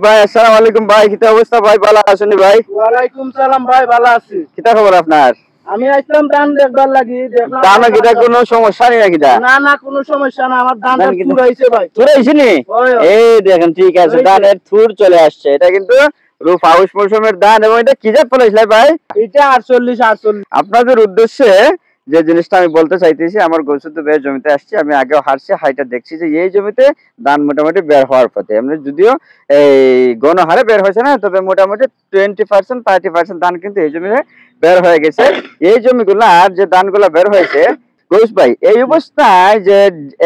ভাই আসসালামু আলাইকুম ভাই, কিতা অবস্থা ভাই? ভালো আছেন ভাই? ওয়ালাইকুম সালাম ভাই, ভালো আছি। কিতা খবর আপনার? আমি আসলাম ধান দেখবার লাগি, দেখলাম দানা কিটা কোনো সমস্যা নেই নাকি? না না, কোনো সমস্যা না, আমার ধানটা ধান কিটা পুরাইছে ভাই। চলে নি? ওই, ওই। এই দেখেন ঠিক আছে, হয়েছে। ধানের থুর চলে আসছে। এটা কিন্তু রূপ হাউস মৌসুমের ধান। এবং এটা কি জাত ফলাইছিল ভাই? এটা 48 আপনাদের উদ্দেশ্যে যে জিনিসটা আমি বলতে চাইতেছি, আমার গোছুদ্ধ বেশ জমিতে আসছি, আমি আগেও হারছি, হাইটা দেখছি যে এই জমিতে ধান মোটামুটি বের হওয়ার পথে। এমনি যদিও এই গণহারে বের হয়েছে না, তবে মোটামুটি 20% 30% ধান কিন্তু এই জমিতে বের হয়ে গেছে। এই জমিগুলো আর যে ধানগুলো বের হয়েছে, ঘোষ ভাই, এই অবস্থায় যে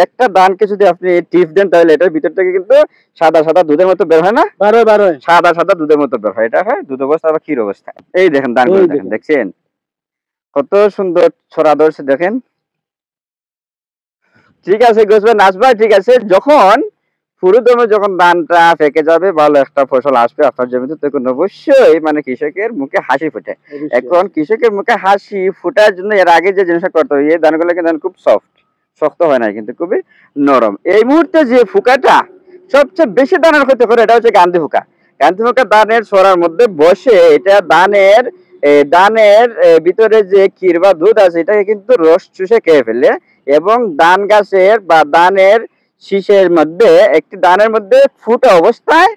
একটা ধানকে যদি আপনি টিপ দেন, তাহলে এটার ভিতর থেকে কিন্তু সাদা সাদা দুধের মতো বের হয় না? বারো সাদা সাদা দুধের মতো বের হয়। এটা হয় দুধ অবস্থা বা ক্ষীর অবস্থায়। এই দেখেন ধানগুলো, ওই দেখেন, দেখেন। দেখছেন কত সুন্দর ছড়া ধরছে, দেখেন। ঠিক আছে ঘোষ ভাই, নাচবা, ঠিক আছে। যখন পুরো দমে যখন ধানটা পেকে যাবে, ভালো একটা ফসল আসবে আপনার জমিতে, তখন অবশ্যই মানে কৃষকের মুখে হাসি ফোটে। এখন কৃষকের মুখে হাসি ফোটার জন্য এর আগে যে জিনিসটা করতে হবে, এই ধানগুলো কিন্তু খুব শক্ত হয় না, কিন্তু খুবই নরম। এই মুহূর্তে যে ফুকাটা সবচেয়ে বেশি ধানের ক্ষতি করে, এটা হচ্ছে গান্ধী ফুকা। গান্ধী ফুকা ধানের ছড়ার মধ্যে বসে, এটা ধানের ভিতরে যে ক্ষীর বা দুধ আছে, এটাকে কিন্তু রস চুষে খেয়ে ফেলে। এবং ধান গাছের বা ধানের শীষের মধ্যে, একটি ধানের মধ্যে ফুটা অবস্থায়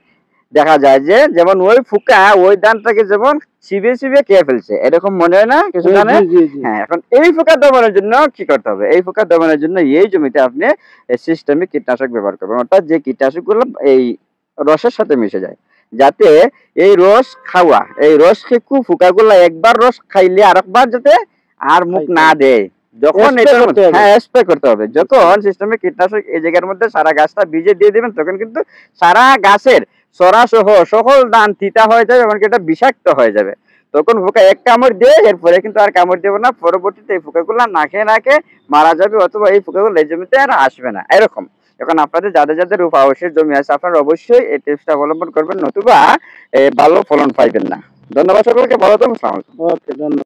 দেখা যায় যে, যেমন ওই ফুকা ওই ধানটাকে যেমন চিবিয়ে চিবিয়ে খেয়ে ফেলছে, এরকম মনে হয় না কিছু ধানে? হ্যাঁ, এখন এই ফুকা দমনের জন্য কি করতে হবে? এই ফুকা দমনের জন্য এই জমিতে আপনি সিস্টেমিক কীটনাশক ব্যবহার করবেন, অর্থাৎ যে কীটনাশকগুলো এই রসের সাথে মিশে যায়, যাতে এই রস খাওয়া, এই রস খেকু ফুকাগুলা একবার রস খাইলে আরেকবার যাতে আর মুখ না দেয়। যখন এটা স্প্রে করতে হবে, যখন সিস্টেমে কীটনাশক এই জায়গার মধ্যে সারা গাছটা বীজে দিয়ে দিবেন, তখন কিন্তু সারা গাছের চড়া সহ সকল ধান তিতা হয়ে যাবে, এমনকি এটা বিষাক্ত হয়ে যাবে। তখন পোকা এক কামড় দিয়ে এরপরে কিন্তু আর কামড় দেবে না। পরবর্তীতে এই পোকাগুলো না খেয়ে মারা যাবে, অথবা এই পোকাগুলো এই জমিতে আর আসবে না, এরকম। এখন আপনাদের যাদের যাদের রূপ আবাসের জমি আছে, আপনারা অবশ্যই এই টিপসটা অবলম্বন করবেন, নতুবা ভালো ফলন পাইবেন না। ধন্যবাদ সকলকে, ভালো থাকুন। ওকে, ধন্যবাদ।